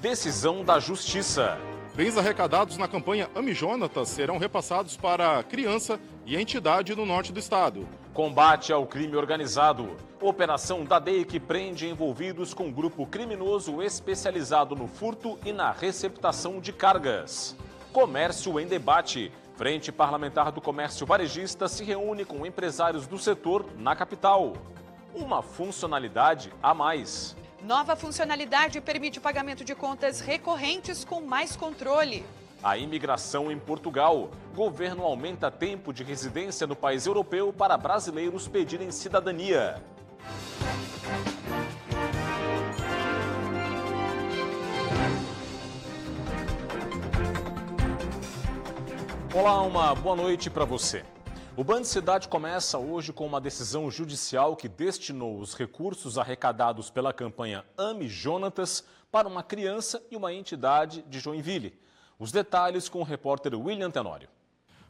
Decisão da Justiça. Bens arrecadados na campanha Ame Jonatas serão repassados para criança e entidade no norte do estado. Combate ao crime organizado. Operação da DEI que prende envolvidos com grupo criminoso especializado no furto e na receptação de cargas. Comércio em debate. Frente Parlamentar do Comércio Varejista se reúne com empresários do setor na capital. Uma funcionalidade a mais. Nova funcionalidade permite o pagamento de contas recorrentes com mais controle. A imigração em Portugal. Governo aumenta tempo de residência no país europeu para brasileiros pedirem cidadania. Olá, uma boa noite para você. O Band Cidade começa hoje com uma decisão judicial que destinou os recursos arrecadados pela campanha Ame Jonatas para uma criança e uma entidade de Joinville. Os detalhes com o repórter William Tenório.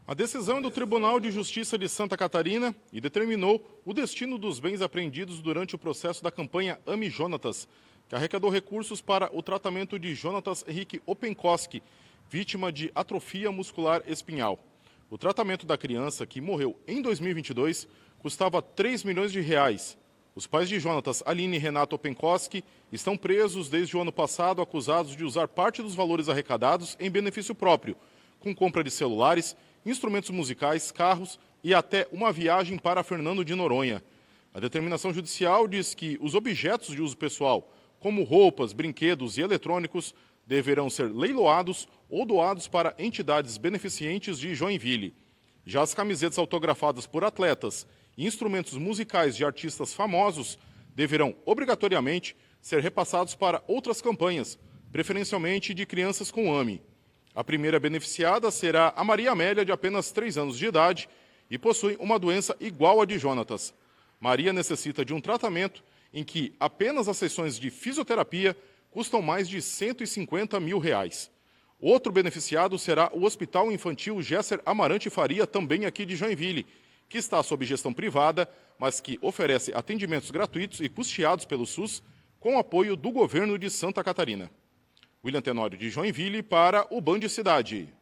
A decisão é do Tribunal de Justiça de Santa Catarina e determinou o destino dos bens apreendidos durante o processo da campanha Ame Jonatas, que arrecadou recursos para o tratamento de Jonatas Henrique Openkoski, vítima de atrofia muscular espinhal. O tratamento da criança, que morreu em 2022, custava 3 milhões de reais. Os pais de Jonatas, Aline e Renato Openkoski, estão presos desde o ano passado, acusados de usar parte dos valores arrecadados em benefício próprio, com compra de celulares, instrumentos musicais, carros e até uma viagem para Fernando de Noronha. A determinação judicial diz que os objetos de uso pessoal, como roupas, brinquedos e eletrônicos, deverão ser leiloados ou doados para entidades beneficentes de Joinville. Já as camisetas autografadas por atletas e instrumentos musicais de artistas famosos deverão obrigatoriamente ser repassados para outras campanhas, preferencialmente de crianças com AME. A primeira beneficiada será a Maria Amélia, de apenas 3 anos de idade, e possui uma doença igual à de Jonatas. Maria necessita de um tratamento em que apenas as sessões de fisioterapia custam mais de 150 mil reais. Outro beneficiado será o Hospital Infantil Gesser Amarante Faria, também aqui de Joinville, que está sob gestão privada, mas que oferece atendimentos gratuitos e custeados pelo SUS, com apoio do governo de Santa Catarina. William Tenório, de Joinville, para o Band Cidade.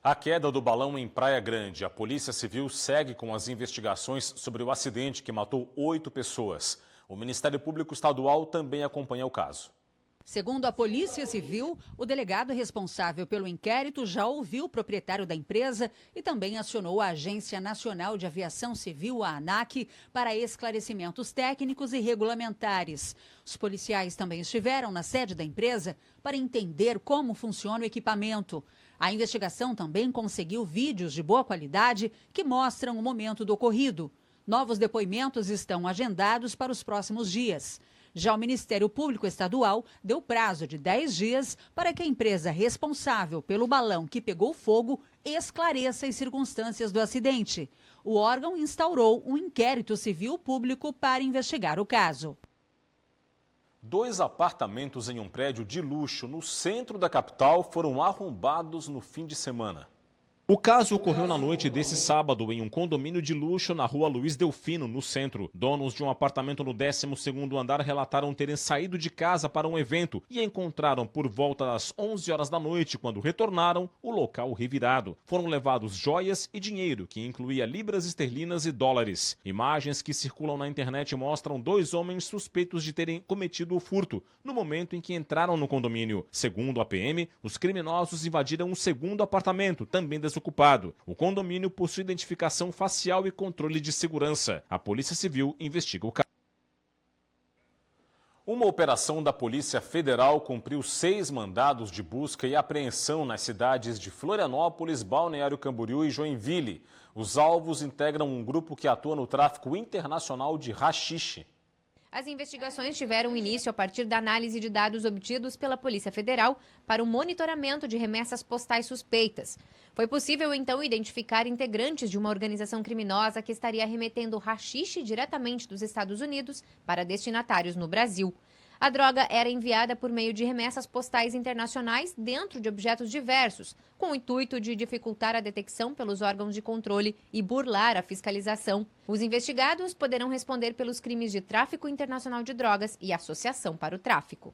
A queda do balão em Praia Grande. A Polícia Civil segue com as investigações sobre o acidente que matou 8 pessoas. O Ministério Público Estadual também acompanha o caso. Segundo a Polícia Civil, o delegado responsável pelo inquérito já ouviu o proprietário da empresa e também acionou a Agência Nacional de Aviação Civil, a ANAC, para esclarecimentos técnicos e regulamentares. Os policiais também estiveram na sede da empresa para entender como funciona o equipamento. A investigação também conseguiu vídeos de boa qualidade que mostram o momento do ocorrido. Novos depoimentos estão agendados para os próximos dias. Já o Ministério Público Estadual deu prazo de 10 dias para que a empresa responsável pelo balão que pegou fogo esclareça as circunstâncias do acidente. O órgão instaurou um inquérito civil público para investigar o caso. 2 apartamentos em um prédio de luxo no centro da capital foram arrombados no fim de semana. O caso ocorreu na noite desse sábado em um condomínio de luxo na rua Luiz Delfino, no centro. Donos de um apartamento no 12º andar relataram terem saído de casa para um evento e encontraram por volta das 11 horas da noite, quando retornaram, o local revirado. Foram levados joias e dinheiro, que incluía libras esterlinas e dólares. Imagens que circulam na internet mostram 2 homens suspeitos de terem cometido o furto no momento em que entraram no condomínio. Segundo a PM, os criminosos invadiram um segundo apartamento, também desocupado. O condomínio possui identificação facial e controle de segurança. A Polícia Civil investiga o caso. Uma operação da Polícia Federal cumpriu 6 mandados de busca e apreensão nas cidades de Florianópolis, Balneário Camboriú e Joinville. Os alvos integram um grupo que atua no tráfico internacional de haxixe. As investigações tiveram início a partir da análise de dados obtidos pela Polícia Federal para o monitoramento de remessas postais suspeitas. Foi possível, então, identificar integrantes de uma organização criminosa que estaria remetendo haxixe diretamente dos Estados Unidos para destinatários no Brasil. A droga era enviada por meio de remessas postais internacionais dentro de objetos diversos, com o intuito de dificultar a detecção pelos órgãos de controle e burlar a fiscalização. Os investigados poderão responder pelos crimes de tráfico internacional de drogas e associação para o tráfico.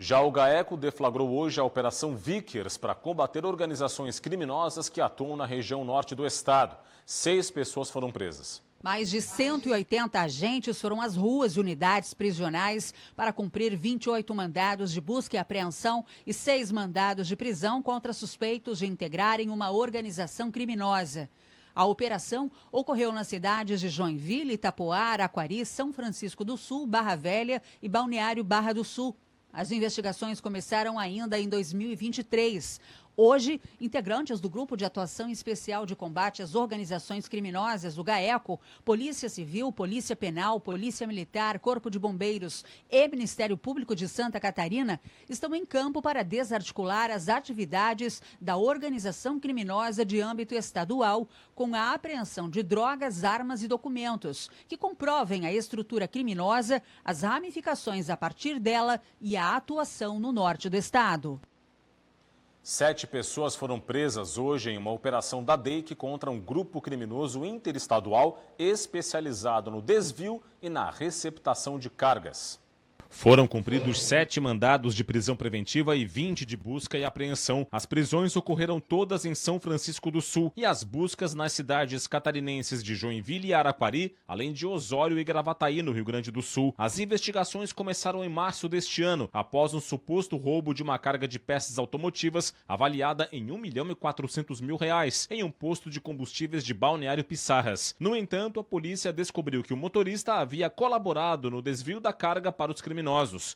Já o GAECO deflagrou hoje a Operação Vickers para combater organizações criminosas que atuam na região norte do estado. 6 pessoas foram presas. Mais de 180 agentes foram às ruas de unidades prisionais para cumprir 28 mandados de busca e apreensão e 6 mandados de prisão contra suspeitos de integrarem uma organização criminosa. A operação ocorreu nas cidades de Joinville, Itapoá, Araquari, São Francisco do Sul, Barra Velha e Balneário Barra do Sul. As investigações começaram ainda em 2023. Hoje, integrantes do Grupo de Atuação Especial de Combate às Organizações Criminosas, o GAECO, Polícia Civil, Polícia Penal, Polícia Militar, Corpo de Bombeiros e Ministério Público de Santa Catarina estão em campo para desarticular as atividades da organização criminosa de âmbito estadual, com a apreensão de drogas, armas e documentos, que comprovem a estrutura criminosa, as ramificações a partir dela e a atuação no norte do estado. 7 pessoas foram presas hoje em uma operação da DEIC contra um grupo criminoso interestadual especializado no desvio e na receptação de cargas. Foram cumpridos 7 mandados de prisão preventiva e 20 de busca e apreensão. As prisões ocorreram todas em São Francisco do Sul e as buscas nas cidades catarinenses de Joinville e Araquari, além de Osório e Gravataí, no Rio Grande do Sul. As investigações começaram em março deste ano, após um suposto roubo de uma carga de peças automotivas avaliada em R$ 1.400.000 em um posto de combustíveis de Balneário Pissarras. No entanto, a polícia descobriu que o motorista havia colaborado no desvio da carga para os criminosos.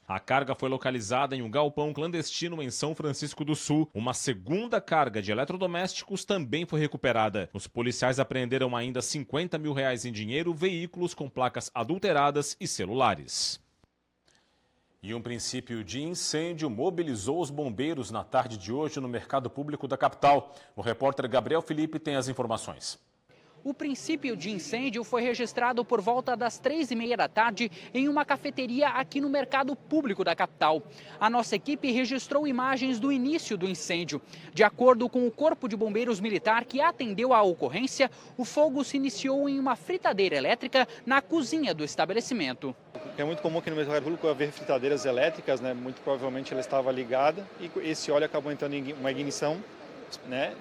A carga foi localizada em um galpão clandestino em São Francisco do Sul. Uma segunda carga de eletrodomésticos também foi recuperada. Os policiais apreenderam ainda R$ 50.000 em dinheiro, veículos com placas adulteradas e celulares. E um princípio de incêndio mobilizou os bombeiros na tarde de hoje no mercado público da capital. O repórter Gabriel Felipe tem as informações. O princípio de incêndio foi registrado por volta das 3h30 da tarde em uma cafeteria aqui no mercado público da capital. A nossa equipe registrou imagens do início do incêndio. De acordo com o Corpo de Bombeiros Militar que atendeu à ocorrência, o fogo se iniciou em uma fritadeira elétrica na cozinha do estabelecimento. É muito comum aqui no mercado público haver fritadeiras elétricas, né? Muito provavelmente ela estava ligada e esse óleo acabou entrando em uma ignição, né,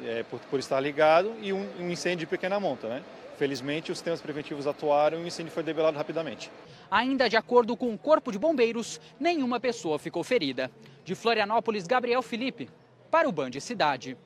por estar ligado, e um incêndio de pequena monta, né? Felizmente, os sistemas preventivos atuaram e o incêndio foi debelado rapidamente. Ainda de acordo com o Corpo de Bombeiros, nenhuma pessoa ficou ferida. De Florianópolis, Gabriel Felipe, para o Band Cidade.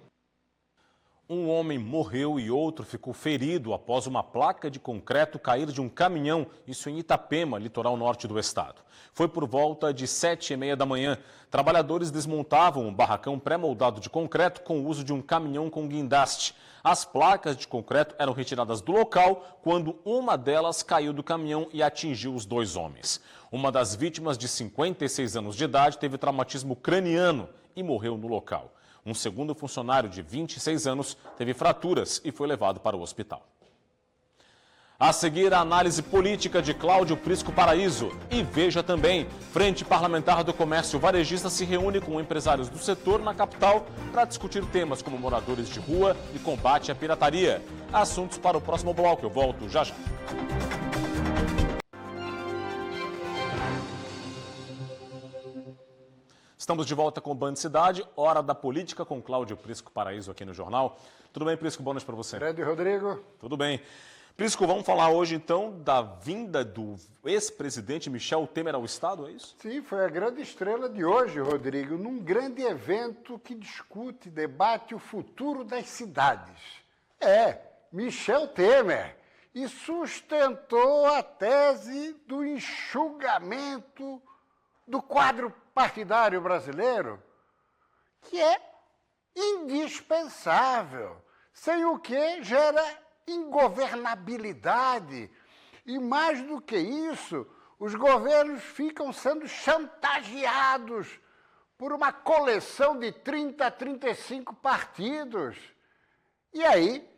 Um homem morreu e outro ficou ferido após uma placa de concreto cair de um caminhão, isso em Itapema, litoral norte do estado. Foi por volta de 7h30 da manhã. Trabalhadores desmontavam um barracão pré-moldado de concreto com o uso de um caminhão com guindaste. As placas de concreto eram retiradas do local quando uma delas caiu do caminhão e atingiu os 2 homens. Uma das vítimas, de 56 anos de idade, teve traumatismo craniano e morreu no local. Um segundo funcionário de 26 anos teve fraturas e foi levado para o hospital. A seguir, a análise política de Cláudio Prisco Paraíso. E veja também, Frente Parlamentar do Comércio Varejista se reúne com empresários do setor na capital para discutir temas como moradores de rua e combate à pirataria. Assuntos para o próximo bloco. Eu volto já já. Estamos de volta com o Band Cidade, hora da política com Cláudio Prisco Paraíso aqui no jornal. Tudo bem, Prisco? Boa noite para você. Grande Rodrigo. Tudo bem. Prisco, vamos falar hoje então da vinda do ex-presidente Michel Temer ao Estado, é isso? Sim, foi a grande estrela de hoje, Rodrigo, num grande evento que discute, debate o futuro das cidades. Michel Temer, e sustentou a tese do enxugamento do quadro partidário brasileiro, que é indispensável, sem o que gera ingovernabilidade. E mais do que isso, os governos ficam sendo chantageados por uma coleção de 30 a 35 partidos. E aí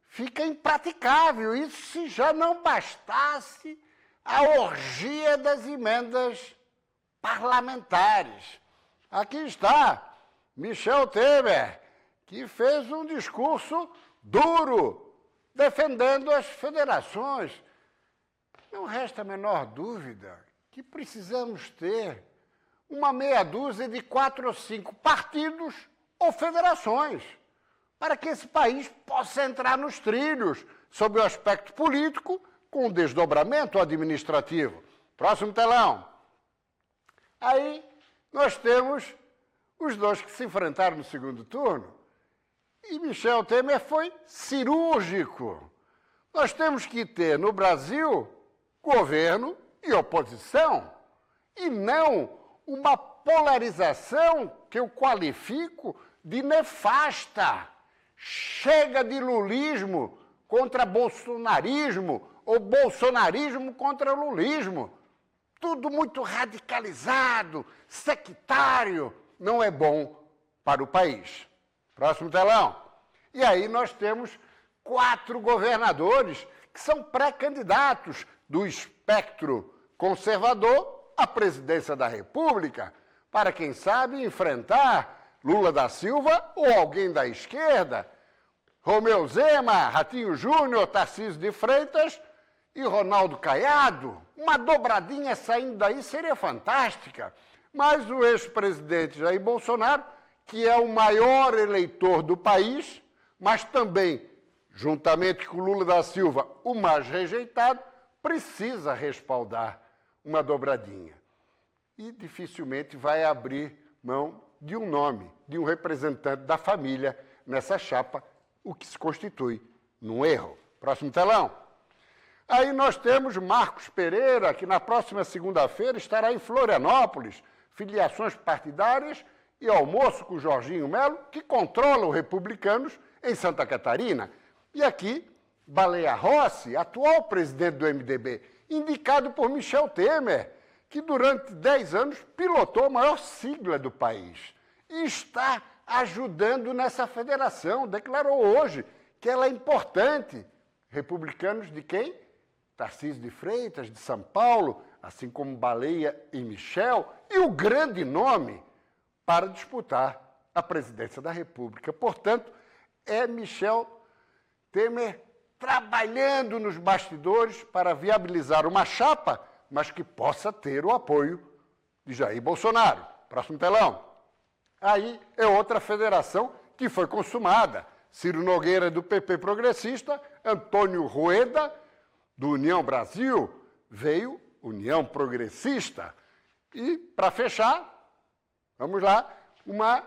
fica impraticável. Isso se já não bastasse a orgia das emendas parlamentares. Aqui está Michel Temer, que fez um discurso duro, defendendo as federações. Não resta a menor dúvida que precisamos ter uma meia dúzia de 4 ou 5 partidos ou federações, para que esse país possa entrar nos trilhos, sob o aspecto político, com o desdobramento administrativo. Próximo telão. Aí nós temos os dois que se enfrentaram no segundo turno, e Michel Temer foi cirúrgico. Nós temos que ter no Brasil governo e oposição, e não uma polarização que eu qualifico de nefasta. Chega de lulismo contra bolsonarismo ou bolsonarismo contra lulismo. Tudo muito radicalizado, sectário, não é bom para o país. Próximo telão. E aí nós temos 4 governadores que são pré-candidatos do espectro conservador à presidência da República, para, quem sabe, enfrentar Lula da Silva ou alguém da esquerda. Romeu Zema, Ratinho Júnior, Tarcísio de Freitas e Ronaldo Caiado. Uma dobradinha saindo daí seria fantástica. Mas o ex-presidente Jair Bolsonaro, que é o maior eleitor do país, mas também, juntamente com Lula da Silva, o mais rejeitado, precisa respaldar uma dobradinha. E dificilmente vai abrir mão de um nome, de um representante da família nessa chapa, o que se constitui num erro. Próximo telão. Aí nós temos Marcos Pereira, que na próxima segunda-feira estará em Florianópolis, filiações partidárias e almoço com Jorginho Melo, que controla os republicanos em Santa Catarina. E aqui, Baleia Rossi, atual presidente do MDB, indicado por Michel Temer, que durante 10 anos pilotou a maior sigla do país e está ajudando nessa federação. Declarou hoje que ela é importante. Republicanos de quem? Tarcísio de Freitas, de São Paulo, assim como Baleia e Michel, e o grande nome para disputar a presidência da República. Portanto, é Michel Temer trabalhando nos bastidores para viabilizar uma chapa, mas que possa ter o apoio de Jair Bolsonaro. Próximo telão. Aí é outra federação que foi consumada. Ciro Nogueira, do PP Progressista, Antônio Rueda, do União Brasil, veio União Progressista. E, para fechar, vamos lá, uma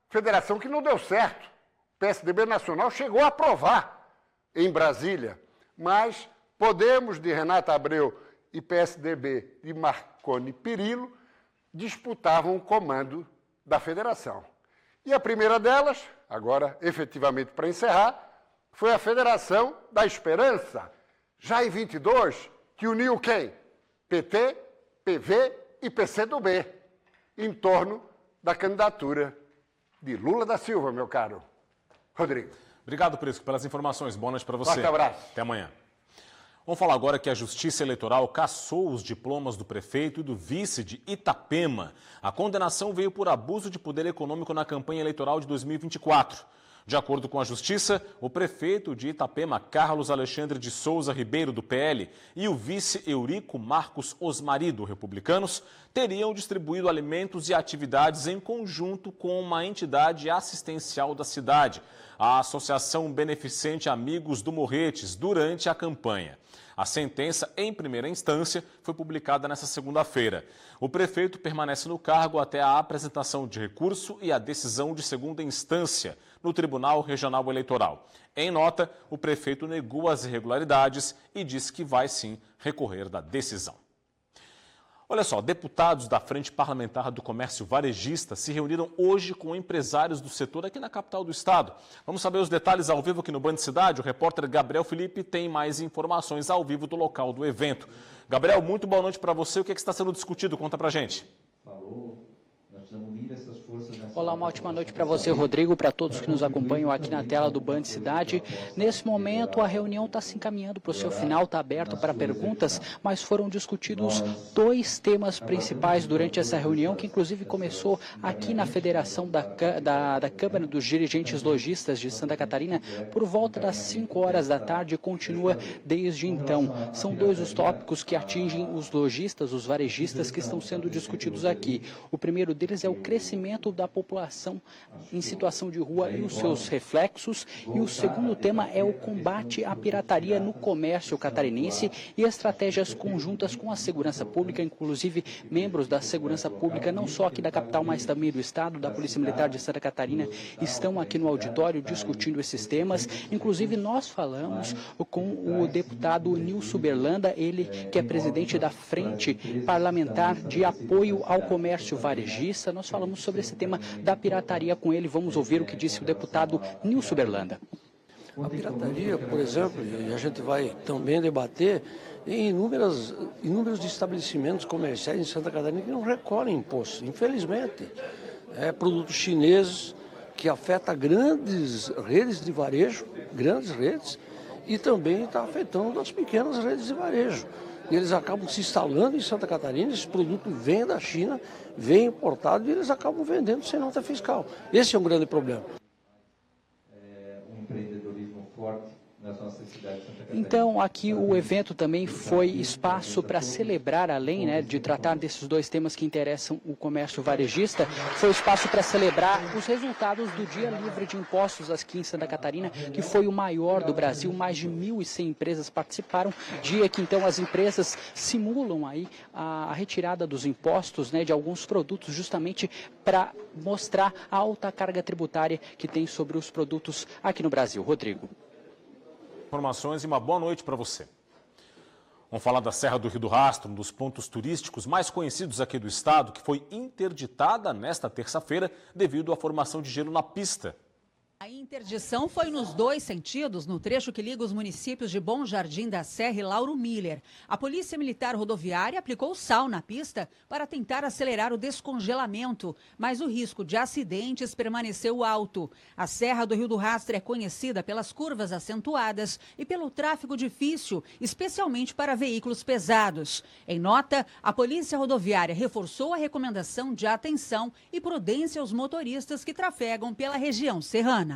federação que não deu certo. O PSDB Nacional chegou a aprovar em Brasília, mas Podemos, de Renata Abreu, e PSDB, de Marconi Perillo, disputavam o comando da federação. E a primeira delas, agora efetivamente para encerrar, foi a Federação da Esperança, já em 22, que uniu quem? PT, PV e PCdoB, em torno da candidatura de Lula da Silva, meu caro Rodrigo. Obrigado, Prisco, pelas informações. Boa noite para você. Forte abraço. Até amanhã. Vamos falar agora que a Justiça Eleitoral cassou os diplomas do prefeito e do vice de Itapema. A condenação veio por abuso de poder econômico na campanha eleitoral de 2024. De acordo com a Justiça, o prefeito de Itapema, Carlos Alexandre de Souza Ribeiro, do PL, e o vice Eurico Marcos Osmari, do Republicanos, teriam distribuído alimentos e atividades em conjunto com uma entidade assistencial da cidade, a Associação Beneficente Amigos do Morretes, durante a campanha. A sentença, em primeira instância, foi publicada nesta segunda-feira. O prefeito permanece no cargo até a apresentação de recurso e a decisão de segunda instância no Tribunal Regional Eleitoral. Em nota, o prefeito negou as irregularidades e disse que vai sim recorrer da decisão. Olha só, deputados da Frente Parlamentar do Comércio Varejista se reuniram hoje com empresários do setor aqui na capital do estado. Vamos saber os detalhes ao vivo aqui no Band Cidade. O repórter Gabriel Felipe tem mais informações ao vivo do local do evento. Gabriel, muito boa noite para você. O que está sendo discutido? Conta pra gente. Falou, nós precisamos unir Olá, uma ótima noite para você, Rodrigo, para todos que nos acompanham aqui na tela do Band Cidade. Nesse momento, a reunião está se encaminhando para o seu final, está aberto para perguntas, mas foram discutidos 2 temas principais durante essa reunião, que inclusive começou aqui na Federação da Câmara dos Dirigentes Lojistas de Santa Catarina, por volta das 5 horas da tarde e continua desde então. São 2 os tópicos que atingem os lojistas, os varejistas, que estão sendo discutidos aqui. O primeiro deles é o crescimento da população em situação de rua e os seus reflexos, e o segundo tema é o combate à pirataria no comércio catarinense e estratégias conjuntas com a segurança pública, inclusive membros da segurança pública, não só aqui da capital, mas também do estado, da Polícia Militar de Santa Catarina, estão aqui no auditório discutindo esses temas. Inclusive nós falamos com o deputado Nilson Berlanda, ele que é presidente da Frente Parlamentar de Apoio ao Comércio Varejista. Nós falamos sobre esse tema da pirataria com ele. Vamos ouvir o que disse o deputado Nilson Berlanda. A pirataria, por exemplo, e a gente vai também debater em inúmeros estabelecimentos comerciais em Santa Catarina que não recolhem imposto, infelizmente. Produtos chineses que afetam grandes redes de varejo, grandes redes, e também está afetando as pequenas redes de varejo. E eles acabam se instalando em Santa Catarina, esse produto vem da China, vem importado e eles acabam vendendo sem nota fiscal. Esse é um grande problema. Um empreendedorismo forte nas nossas cidades de Santa Catarina. Então, aqui o evento também foi espaço para celebrar, além de tratar desses 2 temas que interessam o comércio varejista, foi espaço para celebrar os resultados do Dia Livre de Impostos aqui em Santa Catarina, que foi o maior do Brasil. Mais de 1.100 empresas participaram, dia que então as empresas simulam aí a retirada dos impostos, de alguns produtos, justamente para mostrar a alta carga tributária que tem sobre os produtos aqui no Brasil. Rodrigo. Informações e uma boa noite para você. Vamos falar da Serra do Rio do Rastro, um dos pontos turísticos mais conhecidos aqui do estado, que foi interditada nesta terça-feira devido à formação de gelo na pista. A interdição foi nos 2 sentidos, no trecho que liga os municípios de Bom Jardim da Serra e Lauro Miller. A Polícia Militar Rodoviária aplicou sal na pista para tentar acelerar o descongelamento, mas o risco de acidentes permaneceu alto. A Serra do Rio do Rastro é conhecida pelas curvas acentuadas e pelo tráfego difícil, especialmente para veículos pesados. Em nota, a Polícia Rodoviária reforçou a recomendação de atenção e prudência aos motoristas que trafegam pela região serrana.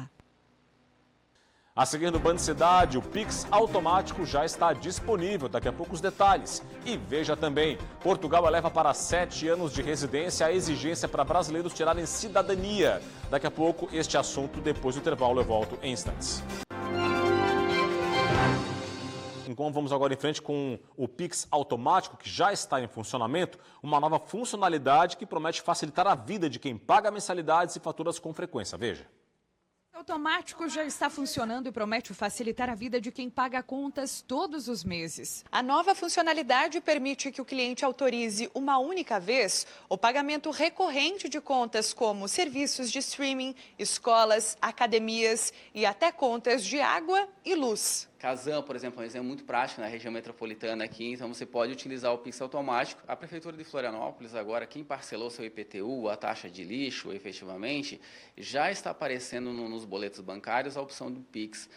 A seguir no Band Cidade, o Pix automático já está disponível. Daqui a pouco os detalhes. E veja também, Portugal eleva para 7 anos de residência a exigência para brasileiros tirarem cidadania. Daqui a pouco este assunto, depois do intervalo, eu volto em instantes. Então vamos agora em frente com o Pix automático, que já está em funcionamento, uma nova funcionalidade que promete facilitar a vida de quem paga mensalidades e faturas com frequência. Veja. O automático já está funcionando e promete facilitar a vida de quem paga contas todos os meses. A nova funcionalidade permite que o cliente autorize uma única vez o pagamento recorrente de contas como serviços de streaming, escolas, academias e até contas de água e luz. Kazan, por exemplo, é um exemplo muito prático na região metropolitana aqui, então você pode utilizar o Pix automático. A Prefeitura de Florianópolis agora, quem parcelou seu IPTU, a taxa de lixo, efetivamente, já está aparecendo nos boletos bancários a opção do Pix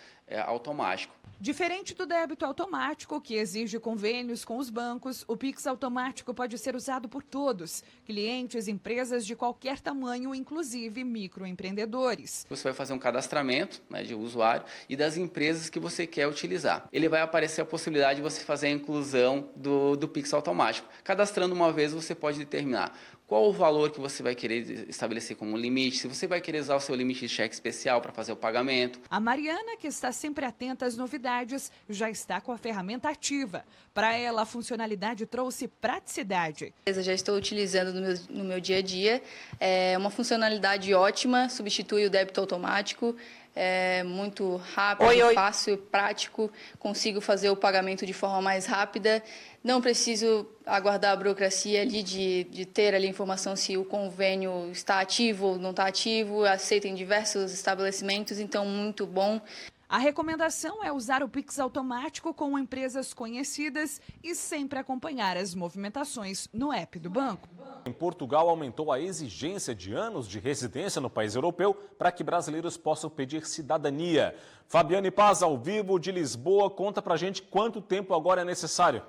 automático. Diferente do débito automático, que exige convênios com os bancos, o Pix automático pode ser usado por todos, clientes, empresas de qualquer tamanho, inclusive microempreendedores. Você vai fazer um cadastramento de usuário e das empresas que você quer utilizar. Ele vai aparecer a possibilidade de você fazer a inclusão do Pix automático. Cadastrando uma vez, você pode determinar qual o valor que você vai querer estabelecer como limite, se você vai querer usar o seu limite de cheque especial para fazer o pagamento. A Mariana, que está sempre atenta às novidades, já está com a ferramenta ativa. Para ela, a funcionalidade trouxe praticidade. Eu já estou utilizando no meu dia a dia. É uma funcionalidade ótima, substitui o débito automático. É muito rápido, fácil, prático, consigo fazer o pagamento de forma mais rápida, não preciso aguardar a burocracia ali de ter ali a informação se o convênio está ativo ou não está ativo, aceita em diversos estabelecimentos, então muito bom. A recomendação é usar o Pix automático com empresas conhecidas e sempre acompanhar as movimentações no app do banco. Em Portugal, aumentou a exigência de anos de residência no país europeu para que brasileiros possam pedir cidadania. Fabiane Paz, ao vivo de Lisboa, conta pra gente quanto tempo agora é necessário.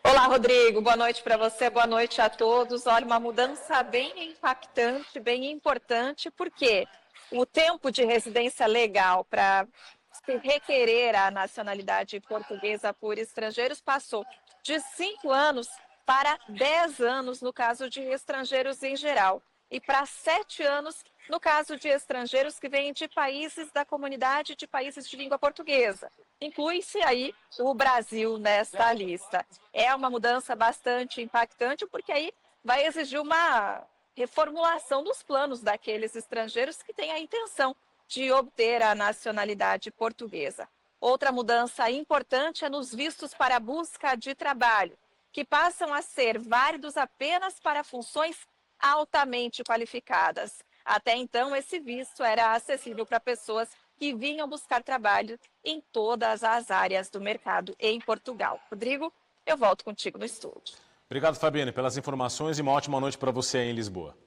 Olá, Rodrigo. Boa noite para você, boa noite a todos. Olha, uma mudança bem impactante, bem importante, porque o tempo de residência legal para se requerer a nacionalidade portuguesa por estrangeiros passou de 5 anos para 10 anos no caso de estrangeiros em geral e para 7 anos no caso de estrangeiros que vêm de países da comunidade de países de língua portuguesa. Inclui-se aí o Brasil nesta lista. É uma mudança bastante impactante porque aí vai exigir uma reformulação dos planos daqueles estrangeiros que têm a intenção de obter a nacionalidade portuguesa. Outra mudança importante é nos vistos para a busca de trabalho, que passam a ser válidos apenas para funções altamente qualificadas. Até então, esse visto era acessível para pessoas que vinham buscar trabalho em todas as áreas do mercado em Portugal. Rodrigo, eu volto contigo no estúdio. Obrigado, Fabiane, pelas informações e uma ótima noite para você aí em Lisboa.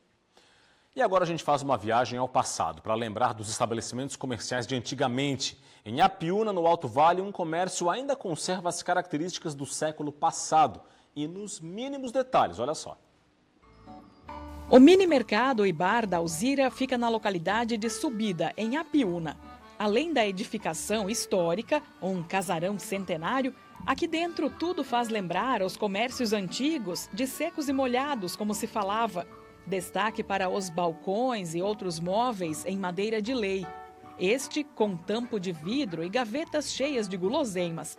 E agora a gente faz uma viagem ao passado para lembrar dos estabelecimentos comerciais de antigamente. Em Apiúna, no Alto Vale, um comércio ainda conserva as características do século passado e nos mínimos detalhes, olha só. O mini mercado e bar da Alzira fica na localidade de Subida, em Apiúna. Além da edificação histórica, um casarão centenário, aqui dentro tudo faz lembrar os comércios antigos de secos e molhados, como se falava. Destaque para os balcões e outros móveis em madeira de lei. Este com tampo de vidro e gavetas cheias de guloseimas.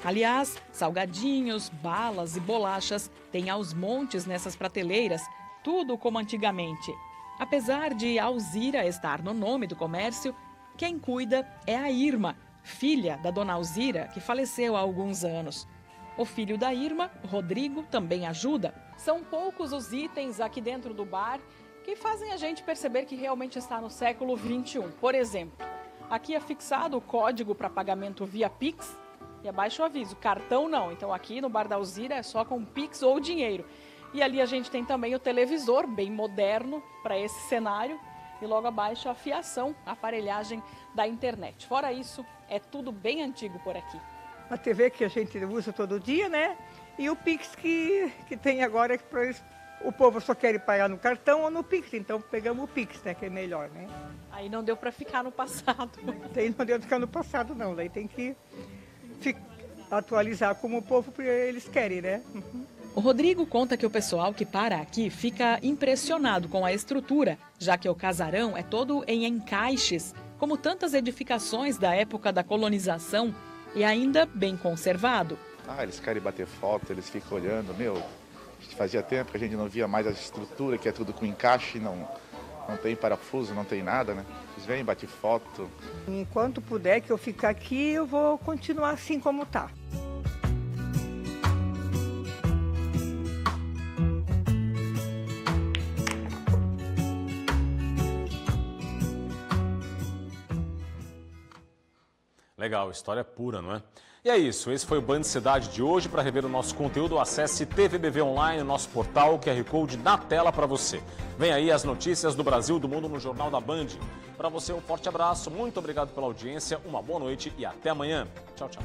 Aliás, salgadinhos, balas e bolachas têm aos montes nessas prateleiras, tudo como antigamente. Apesar de Alzira estar no nome do comércio, quem cuida é a Irma, filha da dona Alzira, que faleceu há alguns anos. O filho da Irma, Rodrigo, também ajuda. São poucos os itens aqui dentro do bar que fazem a gente perceber que realmente está no século XXI. Por exemplo, aqui é fixado o código para pagamento via Pix e abaixo o aviso, cartão não. Então aqui no bar da Alzira é só com Pix ou dinheiro. E ali a gente tem também o televisor, bem moderno para esse cenário. E logo abaixo a fiação, a aparelhagem da internet. Fora isso, é tudo bem antigo por aqui. A TV que a gente usa todo dia, né? E o Pix que tem agora, que o povo só quer pagar no cartão ou no Pix. Então pegamos o Pix, né? Que é melhor, né? Aí não deu para ficar no passado. Não deu para ficar no passado, não. Daí tem que atualizar como o povo eles querem, né? O Rodrigo conta que o pessoal que para aqui fica impressionado com a estrutura, já que o casarão é todo em encaixes, como tantas edificações da época da colonização, e ainda bem conservado. Eles querem bater foto, eles ficam olhando, fazia tempo que a gente não via mais a estrutura, que é tudo com encaixe, não tem parafuso, não tem nada, né? Eles vêm, batem foto. Enquanto puder que eu ficar aqui, eu vou continuar assim como tá. Legal, história pura, não é? E é isso, esse foi o Band Cidade de hoje. Para rever o nosso conteúdo, acesse TVBV Online, nosso portal, o QR Code na tela para você. Vem aí as notícias do Brasil e do mundo no Jornal da Band. Para você, um forte abraço, muito obrigado pela audiência, uma boa noite e até amanhã. Tchau, tchau.